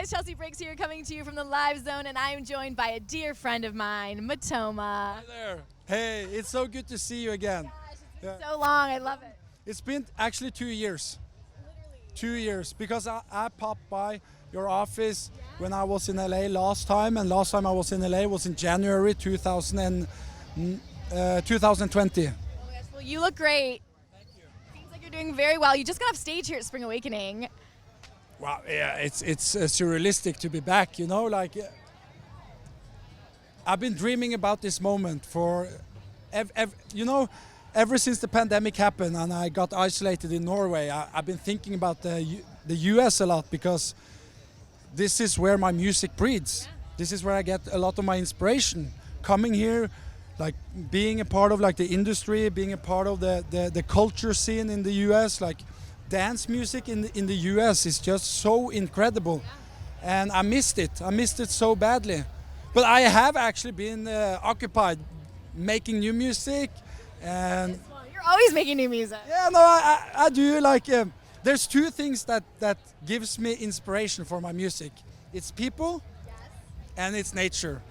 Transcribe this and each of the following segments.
guys, Chelsea Briggs here coming to you from the Live Zone, and I am joined by a dear friend of mine, Matoma. Hi there. Hey, it's so good to see you again. Gosh, it's been so long, I love it. It's been actually 2 years. Literally. 2 years because I popped by your office when I was in LA last time, and last time I was in LA was in January 2020. Oh my gosh, well, you look great. Thank you. Seems like you're doing very well. You just got off stage here at Spring Awakening. Wow, yeah, it's surrealistic to be back, you know, like I've been dreaming about this moment for, ever since the pandemic happened and I got isolated in Norway. I've been thinking about the US a lot because this is where my music breeds. This is where I get a lot of my inspiration. Coming here, like being a part of like the industry, being a part of the culture scene in the US, like dance music in the US is just so incredible, and I missed it. I missed it so badly. But I have actually been occupied making new music, and You're always making new music. yeah, no, I do like. There's two things that gives me inspiration for my music. It's people, and it's nature.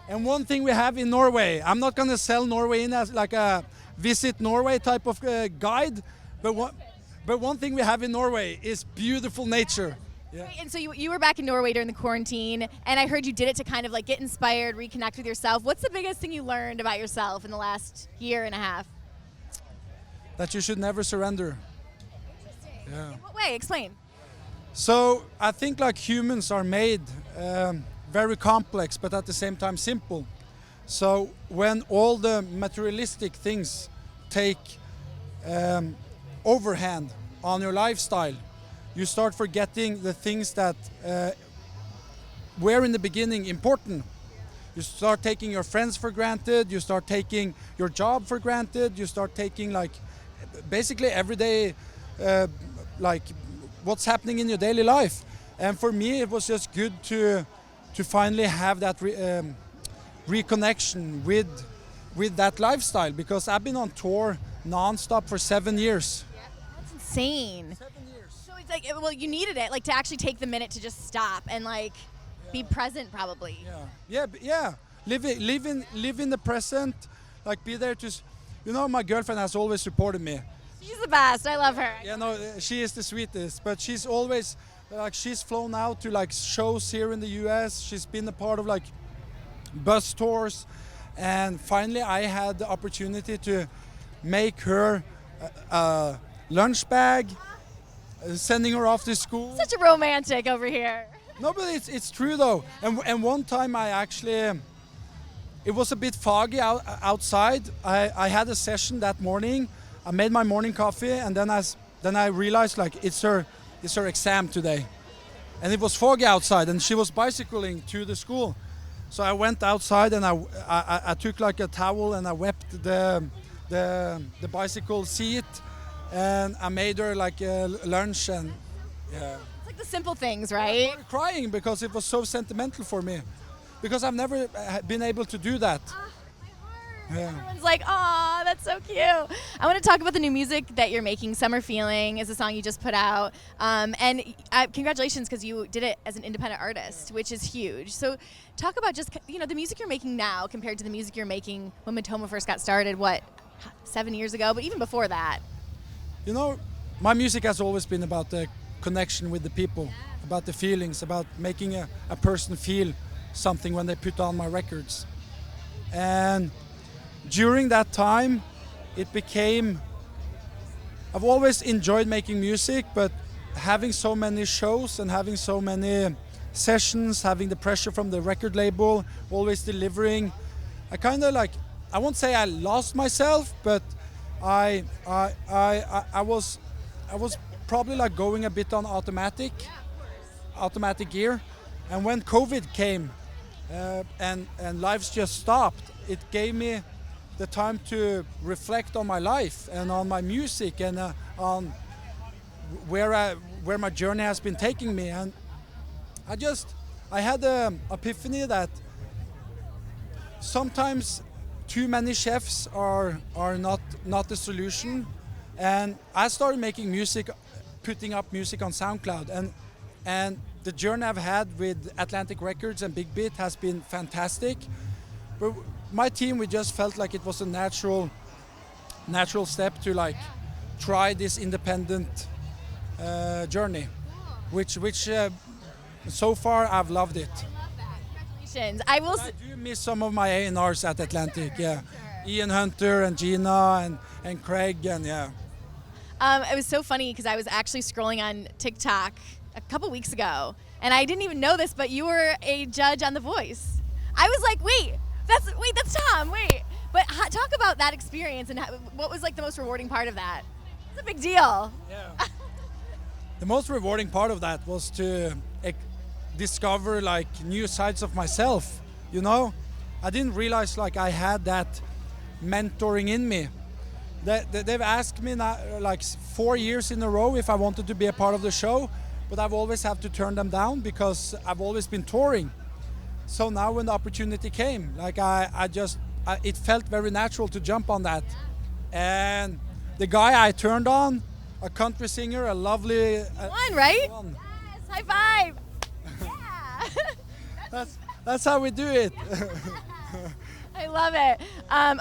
And one thing we have in Norway, I'm not gonna sell Norway in as like a visit Norway type of guide, but one thing we have in Norway is beautiful nature. Yeah. And so you were back in Norway during the quarantine, and I heard you did it to kind of like get inspired, reconnect with yourself. What's the biggest thing you learned about yourself in the last year and a half? That you should never surrender. Yeah. In what way? Explain. So I think like humans are made very complex, but at the same time simple. So when all the materialistic things take overhand on your lifestyle, you start forgetting the things that were in the beginning important. You start taking your friends for granted, you start taking your job for granted, you start taking like basically everyday like what's happening in your daily life. And for me it was just good to finally have that reconnection with that lifestyle, because I've been on tour non-stop for 7 years. That's insane. 7 years. So it's like, well, you needed it, like to actually take the minute to just stop and like be present, probably. Yeah. Live in the present. Like be there to, my girlfriend has always supported me. She's the best. I love her. Yeah, no, she is the sweetest. But she's always like she's flown out to like shows here in the U.S. She's been a part of like bus tours, and finally I had the opportunity to make her a lunch bag, sending her off to school. Such a romantic over here. No, but it's true though. And one time I actually, it was a bit foggy outside. I had a session that morning. I made my morning coffee, and then I realized like it's her exam today, and it was foggy outside, and she was bicycling to the school. So I went outside and I took like a towel and I wiped the bicycle seat, and I made her like a lunch, and yeah. It's like the simple things, right? I started crying because it was so sentimental for me, because I've never been able to do that. Yeah. Everyone's like, "Aw, that's so cute." I want to talk about the new music that you're making. "Summer Feeling" is a song you just put out, and congratulations, because you did it as an independent artist, which is huge. So, talk about just the music you're making now compared to the music you're making when Matoma first got started. 7 years ago, but even before that. My music has always been about the connection with the people, about the feelings, about making a person feel something when they put on my records. And during that time, I've always enjoyed making music, but having so many shows and having so many sessions, having the pressure from the record label, always delivering, I kind of like, I won't say I lost myself, but I was probably like going a bit on automatic gear. And when COVID came and lives just stopped, it gave me the time to reflect on my life and on my music and on where my journey has been taking me. And I had an epiphany that sometimes too many chefs are not the solution. And I started making music, putting up music on SoundCloud, and the journey I've had with Atlantic Records and Big Beat has been fantastic. But my team, we just felt like it was a natural step to like try this independent journey, which so far I've loved it. I love that. Congratulations. I will. I do miss some of my A&Rs at Atlantic. Yeah, Ian Hunter and Gina and Craig and yeah. It was so funny because I was actually scrolling on TikTok a couple weeks ago, and I didn't even know this, but you were a judge on The Voice. I was like, wait, that's Tom. Wait, but talk about that experience and what was like the most rewarding part of that. It's a big deal. Yeah. The most rewarding part of that was to discover like new sides of myself. You know, I didn't realize like I had that mentoring in me. They've asked me now, like 4 years in a row if I wanted to be a part of the show, but I've always had to turn them down because I've always been touring. So now when the opportunity came, like it felt very natural to jump on that. And the guy I turned on, a country singer, a lovely One, right? one. Yes, high five. Yeah. That's how we do it. I love it.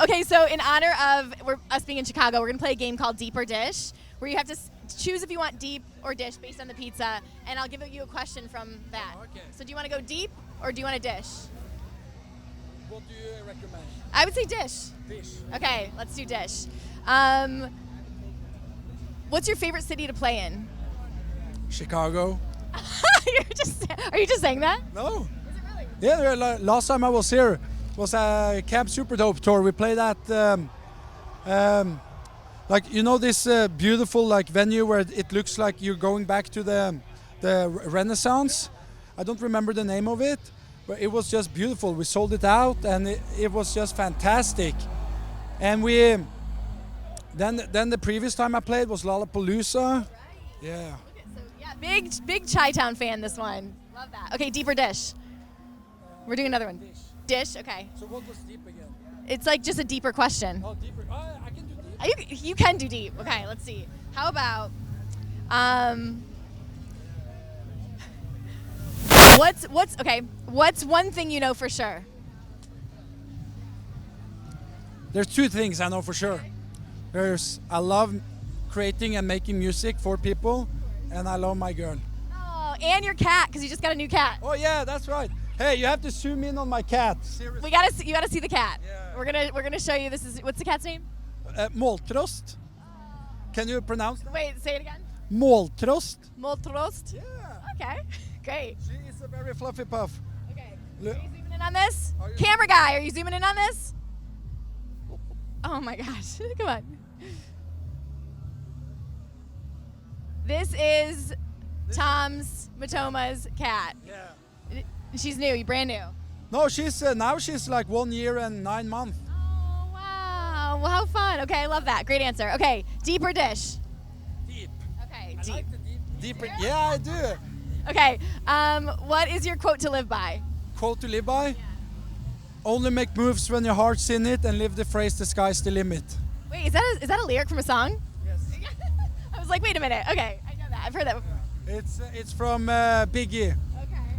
Okay, so in honor of us being in Chicago, we're going to play a game called Deep or Dish, where you have to choose if you want deep or dish based on the pizza, and I'll give you a question from that. Okay. So do you want to go deep or do you want a dish? What do you recommend? I would say dish. Dish. Okay, let's do dish. What's your favorite city to play in? Chicago. Are you just saying that? No. Is it really? Yeah, last time I was here was a Camp Super Dope tour. We played at like you know this beautiful like venue where it looks like you're going back to the Renaissance. I don't remember the name of it, but it was just beautiful. We sold it out, and it was just fantastic. And we then the previous time I played was Lollapalooza. Right. Yeah. So yeah, big Chi-Town fan. This one. Love that. Okay, deep or dish? We're doing another one. Dish. Okay. So what was deep again? It's like just a deeper question. Oh, deeper. I can do deep. You can do deep. Okay, let's see. How about what's one thing you know for sure? There's two things I know for sure. I love creating and making music for people, and I love my girl. Oh, and your cat, because you just got a new cat. Oh yeah, that's right. Hey, you have to zoom in on my cat. Seriously. You gotta see the cat. Yeah. We're gonna show you. What's the cat's name? Måltrost. Can you pronounce that? Wait, say it again. Måltrost. Moltrost. Yeah. Okay, great. She is a very fluffy puff. Okay. Are Look. you zooming in on this? Are you- Camera guy, are you zooming in on this? Oh my gosh, come on. This is Tom's Matoma's cat. Yeah. She's new, brand new. No, now she's like 1 year and 9 months. Oh, wow. Well, how fun. Okay, I love that. Great answer. Okay, deep or dish? Deep. Okay, I deep. like the deep. Deeper. Yeah, I do. Okay, what is your quote to live by? Quote to live by? Only make moves when your heart's in it, and live the phrase "the sky's the limit." Wait, is that a lyric from a song? Yes. I was like, wait a minute. Okay, I know that. I've heard that before. It's from Biggie. Okay.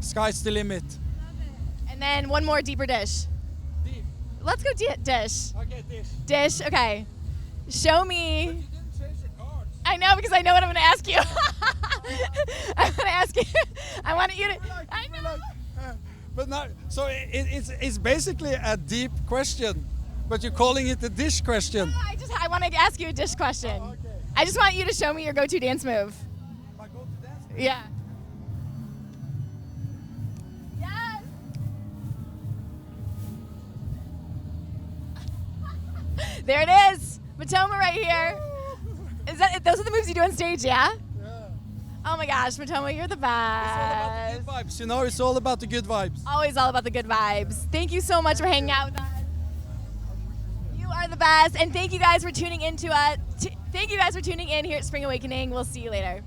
Sky's the limit. Love it. And then one more deeper dish. Deep. Let's go dish. Okay, dish. Dish. Okay. Show me. You didn't change the cards. I know because I know what I'm going to ask you. I'm going to ask you. I want you to. I know. But now, so it's basically a deep question, but you're calling it a dish question. No, I want to ask you a dish question. Oh, okay. I just want you to show me your go-to dance move. My go-to dance? Yeah. Yes. There it is. Matoma right here. Those are the moves you do on stage, yeah? Yeah. Oh my gosh, Matoma, you're the It's all about the best. good vibes, you know? It's all about the good vibes. Always all about the good vibes. Thank you so much for hanging out with us. You are the best, and thank you guys for tuning in here at Spring Awakening. We'll see you later.